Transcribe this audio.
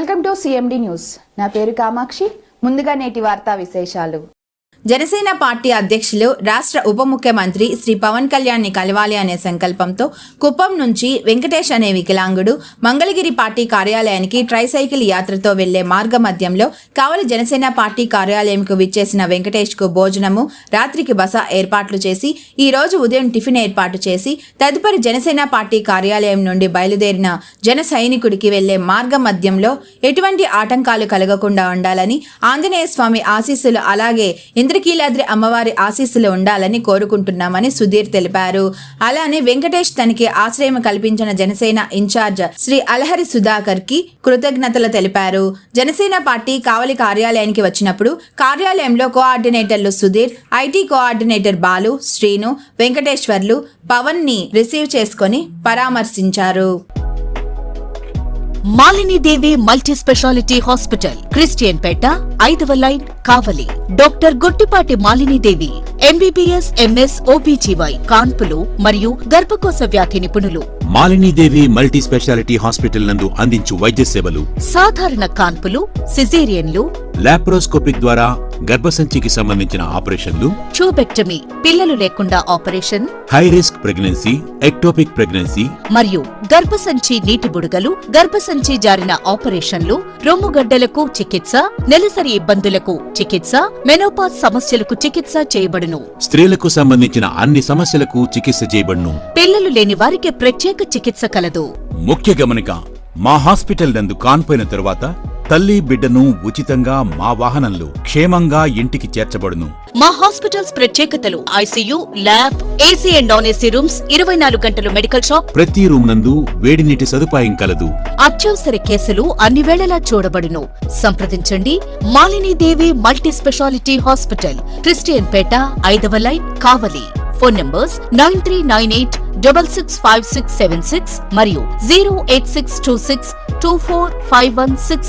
Welcome to CMD news. నా పేరు కామాక్షి. ముందుగా నేటి వార్తా విశేషాలు. జనసేన పార్టీ అధ్యక్షులు రాష్ట్ర ఉప ముఖ్యమంత్రి శ్రీ పవన్ కళ్యాణ్ ని కలవాలి అనే సంకల్పంతో కుప్పం నుంచి వెంకటేష్ అనే వికలాంగుడు మంగళగిరి పార్టీ కార్యాలయానికి ట్రైసైకిల్ యాత్రతో వెళ్లే మార్గ మధ్యంలో కావలి జనసేన పార్టీ కార్యాలయంకు విచ్చేసిన వెంకటేష్ కు భోజనము, రాత్రికి బస ఏర్పాట్లు చేసి ఈ రోజు ఉదయం టిఫిన్ ఏర్పాటు చేసి తదుపరి జనసేన పార్టీ కార్యాలయం నుండి బయలుదేరిన జన సైనికుడికి వెళ్లే మార్గ మధ్యంలో ఎటువంటి ఆటంకాలు కలగకుండా ఉండాలని, ఆంజనేయ స్వామి ఆశీస్సులు అలాగే ఇంద్రకీలాద్రి అమ్మవారి ఆశీస్సులు ఉండాలని కోరుకుంటున్నామని సుధీర్ తెలిపారు. అలానే వెంకటేష్ తనకి ఆశ్రయం కల్పించిన జనసేన ఇన్ఛార్జ్ శ్రీ అలహరి సుధాకర్ కి కృతజ్ఞతలు తెలిపారు. జనసేన పార్టీ కావలి కార్యాలయానికి వచ్చినప్పుడు కార్యాలయంలో కోఆర్డినేటర్లు సుధీర్, ఐటీ కోఆర్డినేటర్ బాలు, శ్రీను, వెంకటేశ్వర్లు పవన్ ని రిసీవ్ చేసుకుని పరామర్శించారు. Malinidevi multi speciality hospital, Christian Peta, 5వ line, Kavali. Doctor Gottipati Malinidevi MBBS, MS, OBGY, కాన్పులు మరియు గర్భకోశ వ్యాధి నిపుణులు. మాలినీదేవి మల్టీ స్పెషాలిటీ హాస్పిటల్ నందు అందించు వైద్య సేవలు: సాధారణ కాన్పులు, సిజేరియన్లు, లాప్రోస్కోపిక్ ద్వారా గర్భసంచికి సంబంధించిన ఆపరేషన్లు, ట్యూబెక్టమీ, పిల్లలు లేకుండా operation, high risk pregnancy, ectopic pregnancy మరియు గర్భసంచి నీటి బుడగలు, గర్భసంచి జారిన ఆపరేషన్లు, రొమ్ముగడ్డలకు చికిత్స, నెలసరి ఇబ్బందులకు చికిత్స, మెనోపాజ్ సమస్యలకు చికిత్స చేయబడును. స్త్రీలకు సంబంధించిన అన్ని సమస్యలకు చికిత్స చేయబడును. పిల్లలు లేని వారికి ప్రత్యేక చికిత్స కలదు. ముఖ్య గమనిక: మా హాస్పిటల్ నందు కాన్పోయిన తరువాత తల్లి బిడ్డను ఉచితంగా మా వాహనంలో క్షేమంగా ఇంటికి చేర్చబడును. మా హాస్పిటల్స్ ప్రత్యేకతలు: ICU, lab, AC and non AC rooms, 24 గంటలు మెడికల్ షాప్, ప్రతి రూమ్ నందు వేడి నీటి సదుపాయం కలదు. అత్యవసర కేసులు అన్ని వేళలా చూడబడును. సంప్రదించండి. Malinidevi multi speciality hospital, Christian Peta, 5వ లైన్, కావలి. ఫోన్ నంబర్స్ 9398665676 మరియు 08626245166.